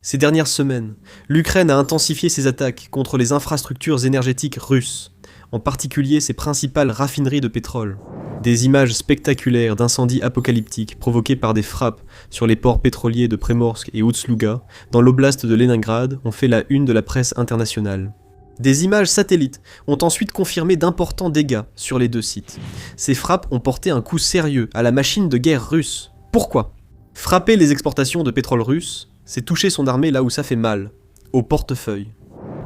Ces dernières semaines, l'Ukraine a intensifié ses attaques contre les infrastructures énergétiques russes, en particulier ses principales raffineries de pétrole. Des images spectaculaires d'incendies apocalyptiques provoqués par des frappes sur les ports pétroliers de Primorsk et Outslouga, dans l'oblast de Leningrad, ont fait la une de la presse internationale. Des images satellites ont ensuite confirmé d'importants dégâts sur les deux sites. Ces frappes ont porté un coup sérieux à la machine de guerre russe. Pourquoi ? Frapper les exportations de pétrole russe, c'est toucher son armée là où ça fait mal, au portefeuille.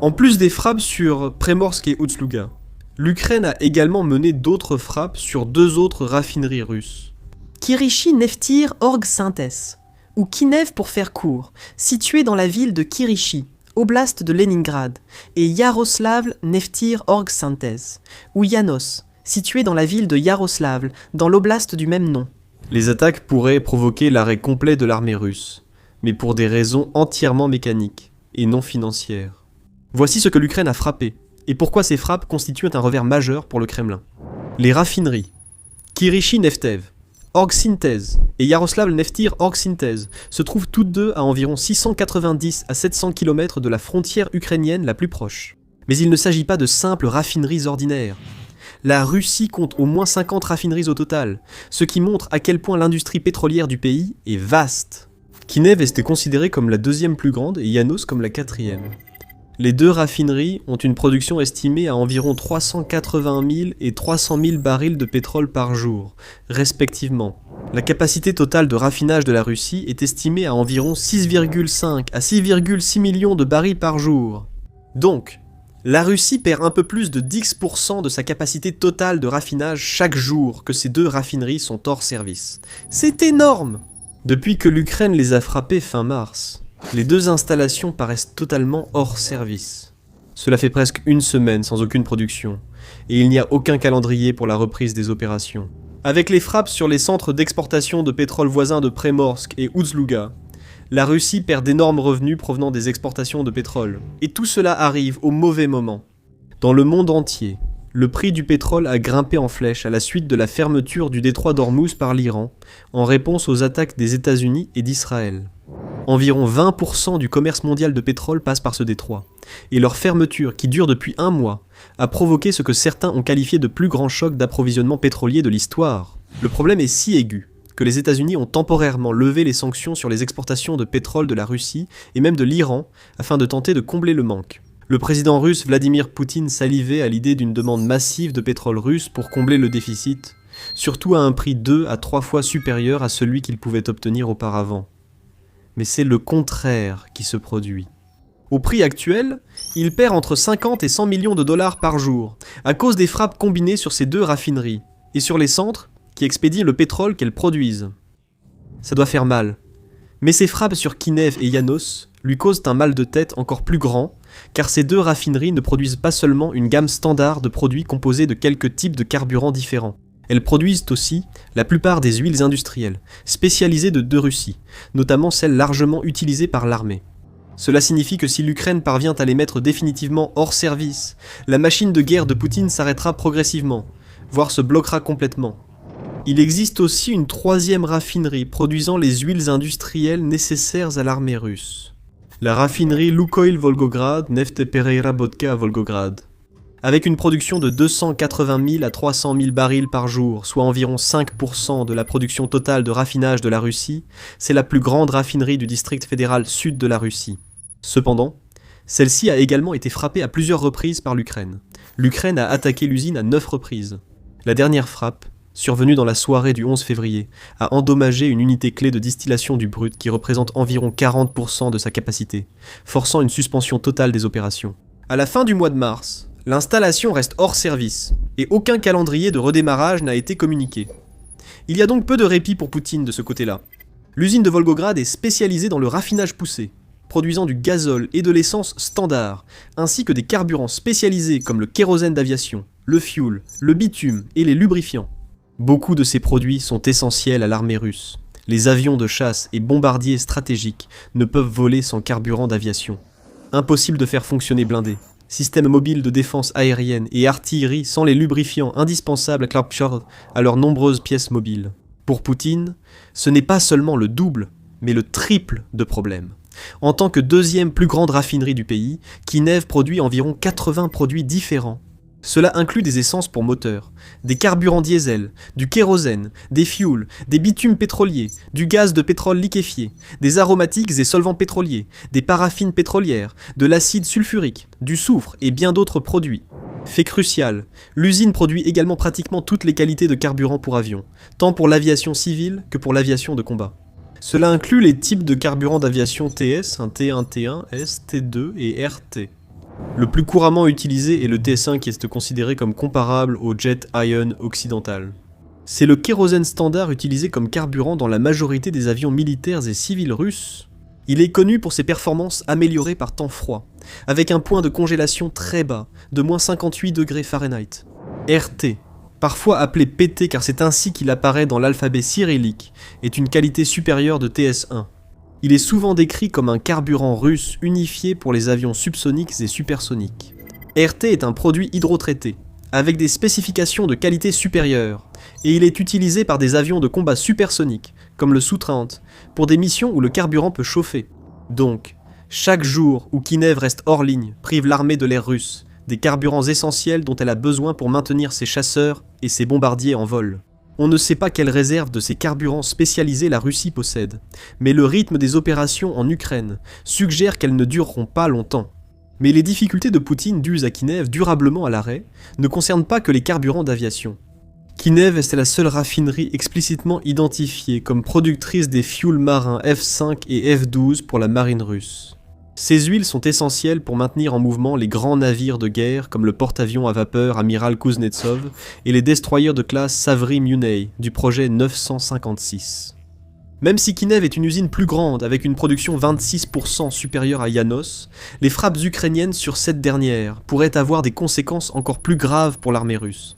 En plus des frappes sur Primorsk et Outslouga, l'Ukraine a également mené d'autres frappes sur deux autres raffineries russes. Kirishi Neftir Orgsynthes, ou Kinev pour faire court, située dans la ville de Kirishi, oblast de Leningrad, et Yaroslavl Neftir Orgsynthes, ou Yanos, située dans la ville de Yaroslavl, dans l'oblast du même nom. Les attaques pourraient provoquer l'arrêt complet de l'armée russe, mais pour des raisons entièrement mécaniques et non financières. Voici ce que l'Ukraine a frappé, et pourquoi ces frappes constituent un revers majeur pour le Kremlin. Les raffineries Kirishi Neftev, Orgsynthes et Yaroslavl Neftir Orgsynthes se trouvent toutes deux à environ 690 à 700 km de la frontière ukrainienne la plus proche. Mais il ne s'agit pas de simples raffineries ordinaires. La Russie compte au moins 50 raffineries au total, ce qui montre à quel point l'industrie pétrolière du pays est vaste. Kinev était considérée comme la deuxième plus grande et Yanos comme la quatrième. Les deux raffineries ont une production estimée à environ 380 000 et 300 000 barils de pétrole par jour, respectivement. La capacité totale de raffinage de la Russie est estimée à environ 6,5 à 6,6 millions de barils par jour. Donc, la Russie perd un peu plus de 10% de sa capacité totale de raffinage chaque jour que ces deux raffineries sont hors service. C'est énorme! Depuis que l'Ukraine les a frappées fin mars, les deux installations paraissent totalement hors service. Cela fait presque une semaine sans aucune production, et il n'y a aucun calendrier pour la reprise des opérations. Avec les frappes sur les centres d'exportation de pétrole voisins de Primorsk et Outslouga, la Russie perd d'énormes revenus provenant des exportations de pétrole. Et tout cela arrive au mauvais moment. Dans le monde entier, le prix du pétrole a grimpé en flèche à la suite de la fermeture du détroit d'Ormuz par l'Iran, en réponse aux attaques des États-Unis et d'Israël. Environ 20% du commerce mondial de pétrole passe par ce détroit, et leur fermeture, qui dure depuis un mois, a provoqué ce que certains ont qualifié de plus grand choc d'approvisionnement pétrolier de l'histoire. Le problème est si aigu que les États-Unis ont temporairement levé les sanctions sur les exportations de pétrole de la Russie et même de l'Iran afin de tenter de combler le manque. Le président russe Vladimir Poutine salivait à l'idée d'une demande massive de pétrole russe pour combler le déficit, surtout à un prix 2 à 3 fois supérieur à celui qu'il pouvait obtenir auparavant. Mais c'est le contraire qui se produit. Au prix actuel, il perd entre 50 et 100 millions de dollars par jour, à cause des frappes combinées sur ces deux raffineries, et sur les centres qui expédient le pétrole qu'elles produisent. Ça doit faire mal. Mais ces frappes sur Kinev et Yanos lui causent un mal de tête encore plus grand, car ces deux raffineries ne produisent pas seulement une gamme standard de produits composés de quelques types de carburants différents. Elles produisent aussi la plupart des huiles industrielles, spécialisées de Russie, notamment celles largement utilisées par l'armée. Cela signifie que si l'Ukraine parvient à les mettre définitivement hors service, la machine de guerre de Poutine s'arrêtera progressivement, voire se bloquera complètement. Il existe aussi une troisième raffinerie produisant les huiles industrielles nécessaires à l'armée russe. La raffinerie Lukoil Volgograd Nefte Pereiravodka Volgograd. Avec une production de 280 000 à 300 000 barils par jour, soit environ 5% de la production totale de raffinage de la Russie, c'est la plus grande raffinerie du district fédéral sud de la Russie. Cependant, celle-ci a également été frappée à plusieurs reprises par l'Ukraine. L'Ukraine a attaqué l'usine à 9 reprises. La dernière frappe, survenue dans la soirée du 11 février, a endommagé une unité clé de distillation du brut qui représente environ 40% de sa capacité, forçant une suspension totale des opérations. À la fin du mois de mars, l'installation reste hors service, et aucun calendrier de redémarrage n'a été communiqué. Il y a donc peu de répit pour Poutine de ce côté-là. L'usine de Volgograd est spécialisée dans le raffinage poussé, produisant du gazole et de l'essence standard, ainsi que des carburants spécialisés comme le kérosène d'aviation, le fioul, le bitume et les lubrifiants. Beaucoup de ces produits sont essentiels à l'armée russe. Les avions de chasse et bombardiers stratégiques ne peuvent voler sans carburant d'aviation. Impossible de faire fonctionner blindés, systèmes mobiles de défense aérienne et artillerie sans les lubrifiants indispensables à Kharkov à leurs nombreuses pièces mobiles. Pour Poutine, ce n'est pas seulement le double, mais le triple de problèmes. En tant que deuxième plus grande raffinerie du pays, Kinev produit environ 80 produits différents. Cela inclut des essences pour moteurs, des carburants diesel, du kérosène, des fuels, des bitumes pétroliers, du gaz de pétrole liquéfié, des aromatiques et solvants pétroliers, des paraffines pétrolières, de l'acide sulfurique, du soufre et bien d'autres produits. Fait crucial, l'usine produit également pratiquement toutes les qualités de carburant pour avion, tant pour l'aviation civile que pour l'aviation de combat. Cela inclut les types de carburants d'aviation TS, un T1, T1, S, T2 et RT. Le plus couramment utilisé est le T5 qui est considéré comme comparable au jet Ion occidental. C'est le kérosène standard utilisé comme carburant dans la majorité des avions militaires et civils russes. Il est connu pour ses performances améliorées par temps froid, avec un point de congélation très bas, de moins 58 degrés Fahrenheit. RT, parfois appelé PT car c'est ainsi qu'il apparaît dans l'alphabet cyrillique, est une qualité supérieure de TS1. Il est souvent décrit comme un carburant russe unifié pour les avions subsoniques et supersoniques. RT est un produit hydrotraité, avec des spécifications de qualité supérieure, et il est utilisé par des avions de combat supersoniques, comme le Su-30, pour des missions où le carburant peut chauffer. Donc, chaque jour où Kinev reste hors ligne prive l'armée de l'air russe des carburants essentiels dont elle a besoin pour maintenir ses chasseurs et ses bombardiers en vol. On ne sait pas quelle réserve de ces carburants spécialisés la Russie possède, mais le rythme des opérations en Ukraine suggère qu'elles ne dureront pas longtemps. Mais les difficultés de Poutine dues à Kinev durablement à l'arrêt ne concernent pas que les carburants d'aviation. Kinev est la seule raffinerie explicitement identifiée comme productrice des fuels marins F5 et F12 pour la marine russe. Ces huiles sont essentielles pour maintenir en mouvement les grands navires de guerre comme le porte-avions à vapeur Amiral Kuznetsov et les destroyers de classe Savary Muney du projet 956. Même si Kinev est une usine plus grande avec une production 26% supérieure à Yanos, les frappes ukrainiennes sur cette dernière pourraient avoir des conséquences encore plus graves pour l'armée russe.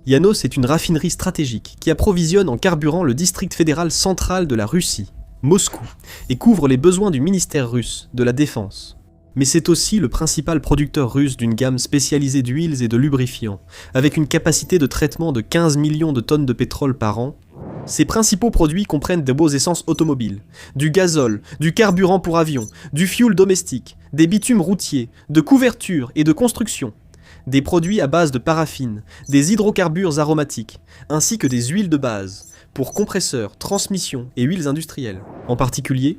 Yanos est une raffinerie stratégique qui approvisionne en carburant le district fédéral central de la Russie, Moscou, et couvre les besoins du ministère russe de la Défense. Mais c'est aussi le principal producteur russe d'une gamme spécialisée d'huiles et de lubrifiants, avec une capacité de traitement de 15 millions de tonnes de pétrole par an. Ses principaux produits comprennent de beaux essences automobiles, du gazole, du carburant pour avion, du fuel domestique, des bitumes routiers, de couverture et de construction, des produits à base de paraffine, des hydrocarbures aromatiques, ainsi que des huiles de base, pour compresseurs, transmissions et huiles industrielles. En particulier,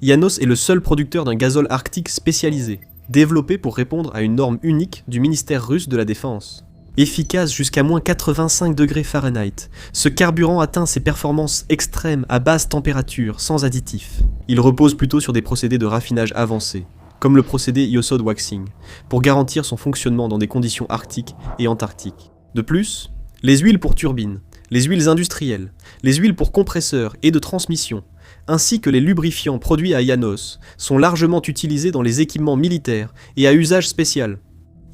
Yanos est le seul producteur d'un gazole arctique spécialisé, développé pour répondre à une norme unique du ministère russe de la Défense. Efficace jusqu'à moins 85 degrés Fahrenheit, ce carburant atteint ses performances extrêmes à basse température, sans additifs. Il repose plutôt sur des procédés de raffinage avancés, comme le procédé Iosod Waxing, pour garantir son fonctionnement dans des conditions arctiques et antarctiques. De plus, les huiles pour turbines, les huiles industrielles, les huiles pour compresseurs et de transmission, ainsi que les lubrifiants produits à Yanos, sont largement utilisés dans les équipements militaires et à usage spécial.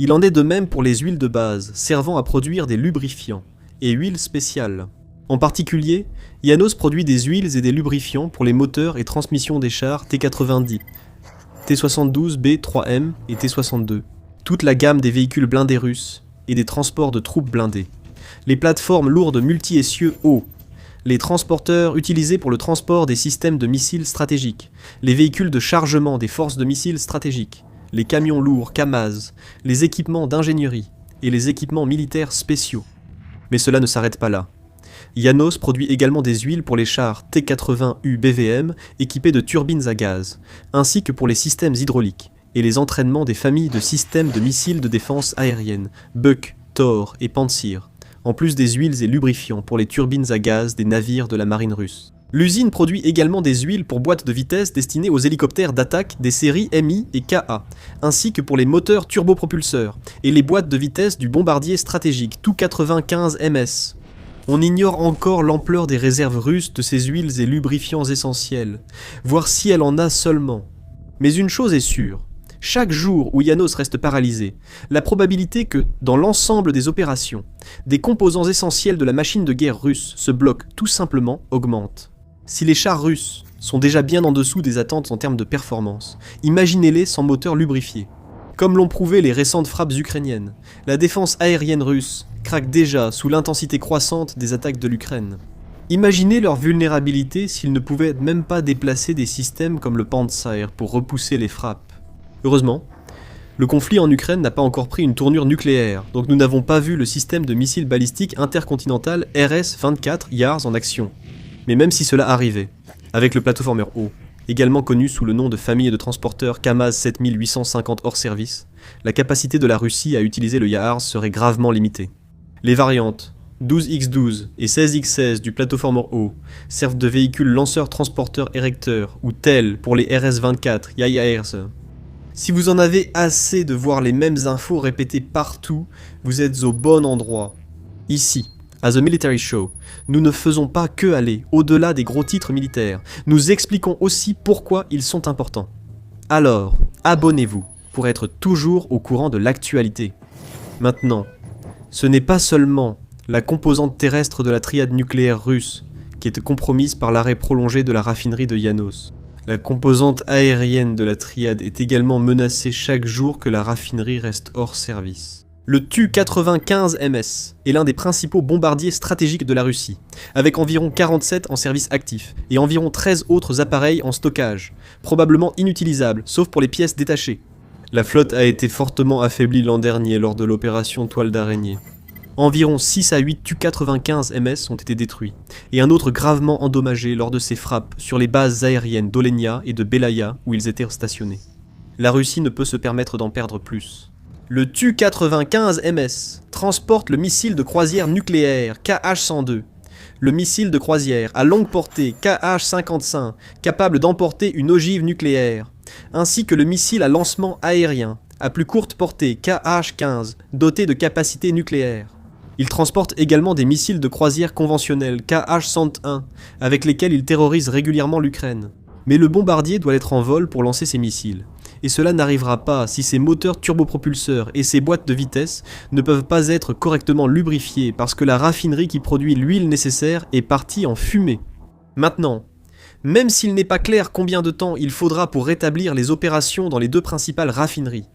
Il en est de même pour les huiles de base, servant à produire des lubrifiants et huiles spéciales. En particulier, Yanos produit des huiles et des lubrifiants pour les moteurs et transmissions des chars T-90, T-72B3M et T-62, toute la gamme des véhicules blindés russes et des transports de troupes blindées, les plateformes lourdes multi-essieux hauts, les transporteurs utilisés pour le transport des systèmes de missiles stratégiques, les véhicules de chargement des forces de missiles stratégiques, les camions lourds Kamaz, les équipements d'ingénierie et les équipements militaires spéciaux. Mais cela ne s'arrête pas là. Yanos produit également des huiles pour les chars T-80U BVM équipés de turbines à gaz, ainsi que pour les systèmes hydrauliques et les entraînements des familles de systèmes de missiles de défense aérienne, Buk, Tor et Pantsir, en plus des huiles et lubrifiants pour les turbines à gaz des navires de la marine russe. L'usine produit également des huiles pour boîtes de vitesse destinées aux hélicoptères d'attaque des séries Mi et Ka, ainsi que pour les moteurs turbopropulseurs et les boîtes de vitesse du bombardier stratégique Tu-95 MS. On ignore encore l'ampleur des réserves russes de ces huiles et lubrifiants essentiels, voire si elle en a seulement. Mais une chose est sûre, chaque jour où Yanos reste paralysé, la probabilité que, dans l'ensemble des opérations, des composants essentiels de la machine de guerre russe se bloquent tout simplement augmente. Si les chars russes sont déjà bien en dessous des attentes en termes de performance, imaginez-les sans moteur lubrifié. Comme l'ont prouvé les récentes frappes ukrainiennes, la défense aérienne russe craque déjà sous l'intensité croissante des attaques de l'Ukraine. Imaginez leur vulnérabilité s'ils ne pouvaient même pas déplacer des systèmes comme le Pantsir pour repousser les frappes. Heureusement, le conflit en Ukraine n'a pas encore pris une tournure nucléaire, donc nous n'avons pas vu le système de missiles balistiques intercontinental RS-24 YARS en action. Mais même si cela arrivait, avec le plateformer O, également connu sous le nom de famille de transporteurs Kamaz 7850 hors service, la capacité de la Russie à utiliser le YARS serait gravement limitée. Les variantes 12X12 et 16X16 du plateformer O servent de véhicules lanceurs transporteurs érecteurs ou TEL pour les RS-24 YARS. Si vous en avez assez de voir les mêmes infos répétées partout, vous êtes au bon endroit. Ici, à The Military Show, nous ne faisons pas que aller au-delà des gros titres militaires, nous expliquons aussi pourquoi ils sont importants. Alors, abonnez-vous pour être toujours au courant de l'actualité. Maintenant, ce n'est pas seulement la composante terrestre de la triade nucléaire russe qui est compromise par l'arrêt prolongé de la raffinerie de Yanos. La composante aérienne de la triade est également menacée chaque jour que la raffinerie reste hors service. Le Tu-95MS est l'un des principaux bombardiers stratégiques de la Russie, avec environ 47 en service actif et environ 13 autres appareils en stockage, probablement inutilisables, sauf pour les pièces détachées. La flotte a été fortement affaiblie l'an dernier lors de l'opération Toile d'araignée. Environ 6 à 8 Tu-95MS ont été détruits, et un autre gravement endommagé lors de ces frappes sur les bases aériennes d'Olenia et de Belaya où ils étaient stationnés. La Russie ne peut se permettre d'en perdre plus. Le Tu-95MS transporte le missile de croisière nucléaire KH-102, le missile de croisière à longue portée KH-55 capable d'emporter une ogive nucléaire, ainsi que le missile à lancement aérien à plus courte portée KH-15 doté de capacités nucléaires. Il transporte également des missiles de croisière conventionnels KH-101 avec lesquels il terrorise régulièrement l'Ukraine. Mais le bombardier doit être en vol pour lancer ses missiles. Et cela n'arrivera pas si ses moteurs turbopropulseurs et ses boîtes de vitesse ne peuvent pas être correctement lubrifiés parce que la raffinerie qui produit l'huile nécessaire est partie en fumée. Maintenant, même s'il n'est pas clair combien de temps il faudra pour rétablir les opérations dans les deux principales raffineries,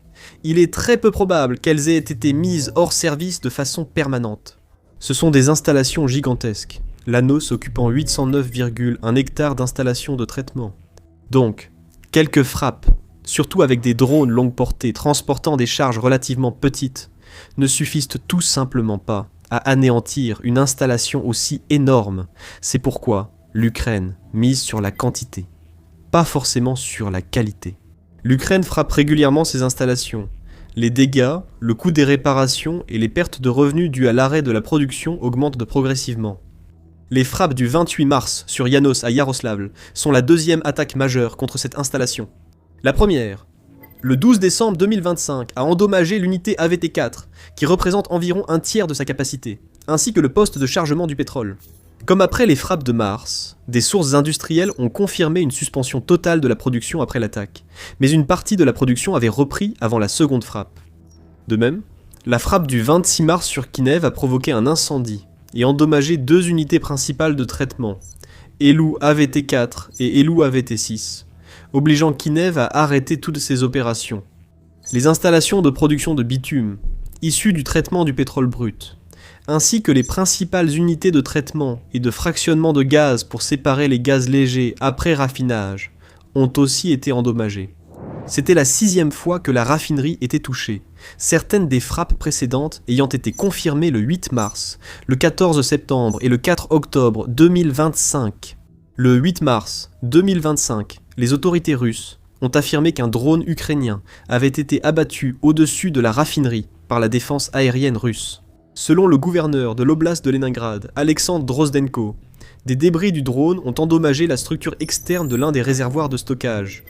il est très peu probable qu'elles aient été mises hors service de façon permanente. Ce sont des installations gigantesques, l'Anos occupant 809,1 hectares d'installations de traitement. Donc, quelques frappes, surtout avec des drones longue portée transportant des charges relativement petites, ne suffisent tout simplement pas à anéantir une installation aussi énorme. C'est pourquoi l'Ukraine mise sur la quantité, pas forcément sur la qualité. L'Ukraine frappe régulièrement ses installations. Les dégâts, le coût des réparations et les pertes de revenus dues à l'arrêt de la production augmentent progressivement. Les frappes du 28 mars sur Yanos à Yaroslavl sont la deuxième attaque majeure contre cette installation. La première, le 12 décembre 2025, a endommagé l'unité AVT-4, qui représente environ un tiers de sa capacité, ainsi que le poste de chargement du pétrole. Comme après les frappes de mars, des sources industrielles ont confirmé une suspension totale de la production après l'attaque, mais une partie de la production avait repris avant la seconde frappe. De même, la frappe du 26 mars sur Kinev a provoqué un incendie et endommagé deux unités principales de traitement, Elou AVT-4 et Elou AVT-6, obligeant Kinev à arrêter toutes ses opérations. Les installations de production de bitume, issues du traitement du pétrole brut, ainsi que les principales unités de traitement et de fractionnement de gaz pour séparer les gaz légers après raffinage, ont aussi été endommagées. C'était la 6e fois que la raffinerie était touchée, certaines des frappes précédentes ayant été confirmées le 8 mars, le 14 septembre et le 4 octobre 2025. Le 8 mars 2025, les autorités russes ont affirmé qu'un drone ukrainien avait été abattu au-dessus de la raffinerie par la défense aérienne russe. Selon le gouverneur de l'oblast de Leningrad, Alexandre Drozdenko, des débris du drone ont endommagé la structure externe de l'un des réservoirs de stockage.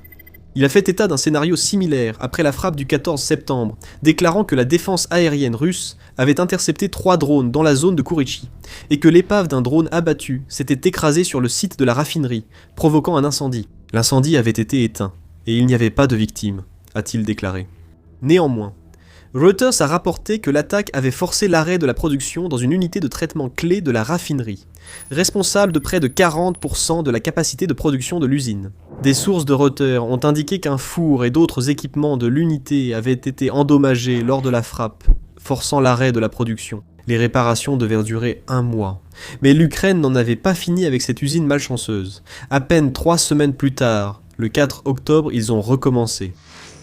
Il a fait état d'un scénario similaire après la frappe du 14 septembre, déclarant que la défense aérienne russe avait intercepté 3 drones dans la zone de Kourichi, et que l'épave d'un drone abattu s'était écrasée sur le site de la raffinerie, provoquant un incendie. L'incendie avait été éteint, et il n'y avait pas de victimes, a-t-il déclaré. Néanmoins, Reuters a rapporté que l'attaque avait forcé l'arrêt de la production dans une unité de traitement clé de la raffinerie, responsable de près de 40% de la capacité de production de l'usine. Des sources de Reuters ont indiqué qu'un four et d'autres équipements de l'unité avaient été endommagés lors de la frappe, forçant l'arrêt de la production, Les réparations devaient durer 1 mois. Mais l'Ukraine n'en avait pas fini avec cette usine malchanceuse. À peine 3 semaines plus tard, le 4 octobre, ils ont recommencé.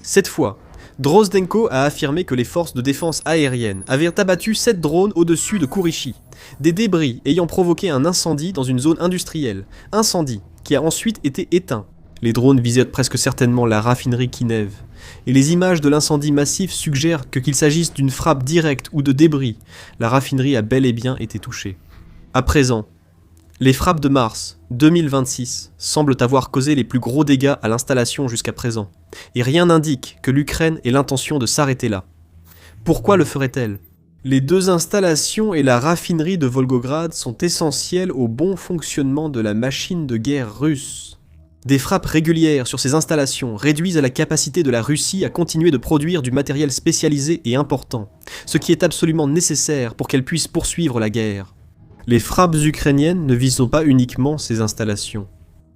Cette fois, Drozdenko a affirmé que les forces de défense aérienne avaient abattu 7 drones au-dessus de Kourichi. Des débris ayant provoqué un incendie dans une zone industrielle. Incendie qui a ensuite été éteint. Les drones visaient presque certainement la raffinerie Kinev. Et les images de l'incendie massif suggèrent qu'il s'agisse d'une frappe directe ou de débris. La raffinerie a bel et bien été touchée. À présent, les frappes de mars 2026 semblent avoir causé les plus gros dégâts à l'installation jusqu'à présent. Et rien n'indique que l'Ukraine ait l'intention de s'arrêter là. Pourquoi le ferait-elle ? Les 2 installations et la raffinerie de Volgograd sont essentielles au bon fonctionnement de la machine de guerre russe. Des frappes régulières sur ces installations réduisent la capacité de la Russie à continuer de produire du matériel spécialisé et important, ce qui est absolument nécessaire pour qu'elle puisse poursuivre la guerre. Les frappes ukrainiennes ne visent pas uniquement ces installations.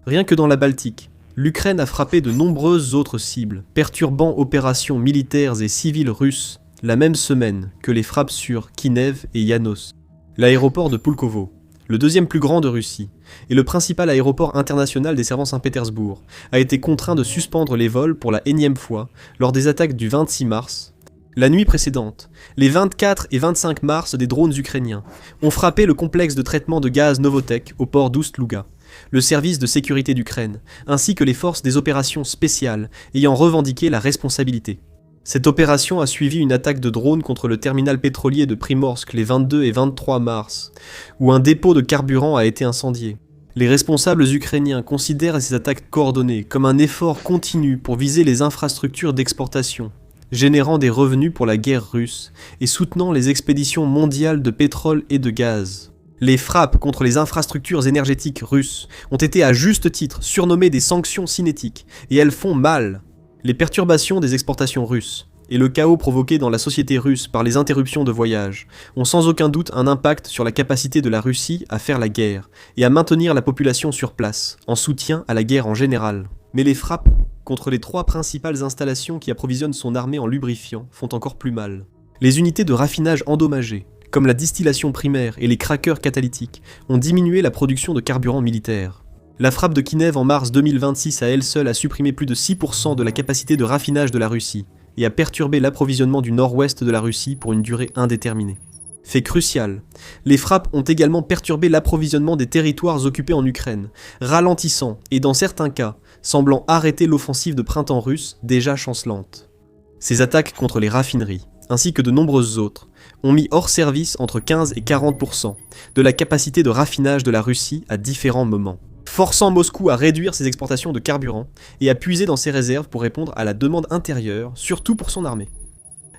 Rien que dans la Baltique, l'Ukraine a frappé de nombreuses autres cibles, perturbant opérations militaires et civiles russes la même semaine que les frappes sur Kinev et Yanos. L'aéroport de Pulkovo, le 2e plus grand de Russie, et le principal aéroport international desservant Saint-Pétersbourg, a été contraint de suspendre les vols pour la énième fois lors des attaques du 26 mars. La nuit précédente, les 24 et 25 mars, des drones ukrainiens ont frappé le complexe de traitement de gaz Novotek au port d'Oust-Louga, le service de sécurité d'Ukraine, ainsi que les forces des opérations spéciales ayant revendiqué la responsabilité. Cette opération a suivi une attaque de drones contre le terminal pétrolier de Primorsk les 22 et 23 mars, où un dépôt de carburant a été incendié. Les responsables ukrainiens considèrent ces attaques coordonnées comme un effort continu pour viser les infrastructures d'exportation, générant des revenus pour la guerre russe et soutenant les expéditions mondiales de pétrole et de gaz. Les frappes contre les infrastructures énergétiques russes ont été à juste titre surnommées des sanctions cinétiques, et elles font mal. Les perturbations des exportations russes et le chaos provoqué dans la société russe par les interruptions de voyage ont sans aucun doute un impact sur la capacité de la Russie à faire la guerre et à maintenir la population sur place, en soutien à la guerre en général. Mais les frappes contre les 3 principales installations qui approvisionnent son armée en lubrifiant font encore plus mal. Les unités de raffinage endommagées, comme la distillation primaire et les craqueurs catalytiques, ont diminué la production de carburant militaire. La frappe de Kinev en mars 2026 à elle seule a supprimé plus de 6% de la capacité de raffinage de la Russie et a perturbé l'approvisionnement du nord-ouest de la Russie pour une durée indéterminée. Fait crucial, les frappes ont également perturbé l'approvisionnement des territoires occupés en Ukraine, ralentissant et dans certains cas, semblant arrêter l'offensive de printemps russe déjà chancelante. Ces attaques contre les raffineries, ainsi que de nombreuses autres, ont mis hors service entre 15 et 40% de la capacité de raffinage de la Russie à différents moments, forçant Moscou à réduire ses exportations de carburant et à puiser dans ses réserves pour répondre à la demande intérieure, surtout pour son armée.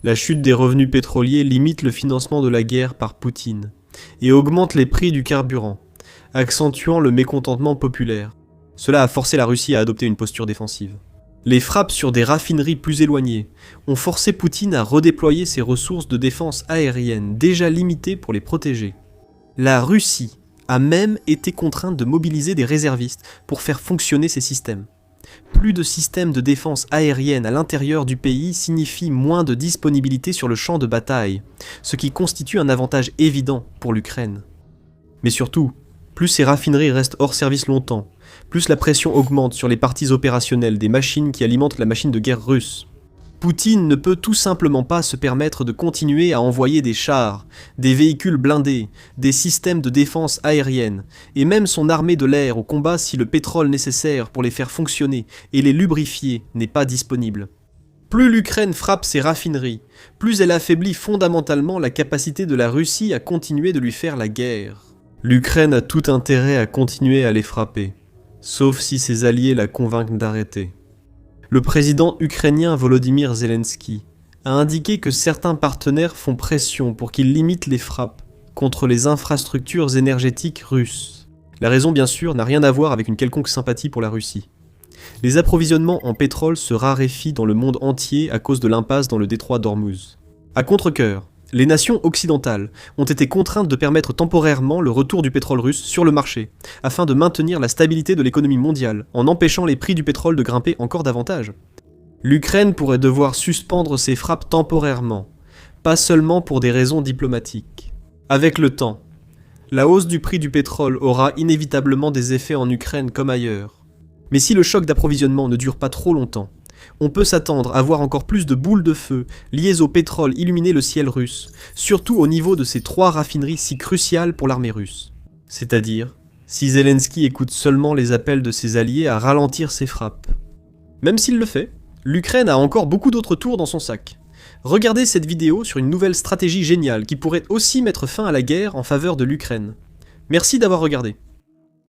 La chute des revenus pétroliers limite le financement de la guerre par Poutine et augmente les prix du carburant, accentuant le mécontentement populaire. Cela a forcé la Russie à adopter une posture défensive. Les frappes sur des raffineries plus éloignées ont forcé Poutine à redéployer ses ressources de défense aérienne déjà limitées pour les protéger. La Russie a même été contrainte de mobiliser des réservistes pour faire fonctionner ces systèmes. Plus de systèmes de défense aérienne à l'intérieur du pays signifie moins de disponibilité sur le champ de bataille, ce qui constitue un avantage évident pour l'Ukraine. Mais surtout, plus ces raffineries restent hors service longtemps, plus la pression augmente sur les parties opérationnelles des machines qui alimentent la machine de guerre russe. Poutine ne peut tout simplement pas se permettre de continuer à envoyer des chars, des véhicules blindés, des systèmes de défense aérienne, et même son armée de l'air au combat si le pétrole nécessaire pour les faire fonctionner et les lubrifier n'est pas disponible. Plus l'Ukraine frappe ses raffineries, plus elle affaiblit fondamentalement la capacité de la Russie à continuer de lui faire la guerre. L'Ukraine a tout intérêt à continuer à les frapper, sauf si ses alliés la convainquent d'arrêter. Le président ukrainien Volodymyr Zelensky a indiqué que certains partenaires font pression pour qu'il limite les frappes contre les infrastructures énergétiques russes. La raison, bien sûr, n'a rien à voir avec une quelconque sympathie pour la Russie. Les approvisionnements en pétrole se raréfient dans le monde entier à cause de l'impasse dans le détroit d'Ormuz. À contre-cœur, les nations occidentales ont été contraintes de permettre temporairement le retour du pétrole russe sur le marché, afin de maintenir la stabilité de l'économie mondiale, en empêchant les prix du pétrole de grimper encore davantage. L'Ukraine pourrait devoir suspendre ses frappes temporairement, pas seulement pour des raisons diplomatiques. Avec le temps, la hausse du prix du pétrole aura inévitablement des effets en Ukraine comme ailleurs. Mais si le choc d'approvisionnement ne dure pas trop longtemps, on peut s'attendre à voir encore plus de boules de feu liées au pétrole illuminer le ciel russe, surtout au niveau de ces 3 raffineries si cruciales pour l'armée russe. C'est-à-dire, si Zelensky écoute seulement les appels de ses alliés à ralentir ses frappes. Même s'il le fait, l'Ukraine a encore beaucoup d'autres tours dans son sac. Regardez cette vidéo sur une nouvelle stratégie géniale qui pourrait aussi mettre fin à la guerre en faveur de l'Ukraine. Merci d'avoir regardé.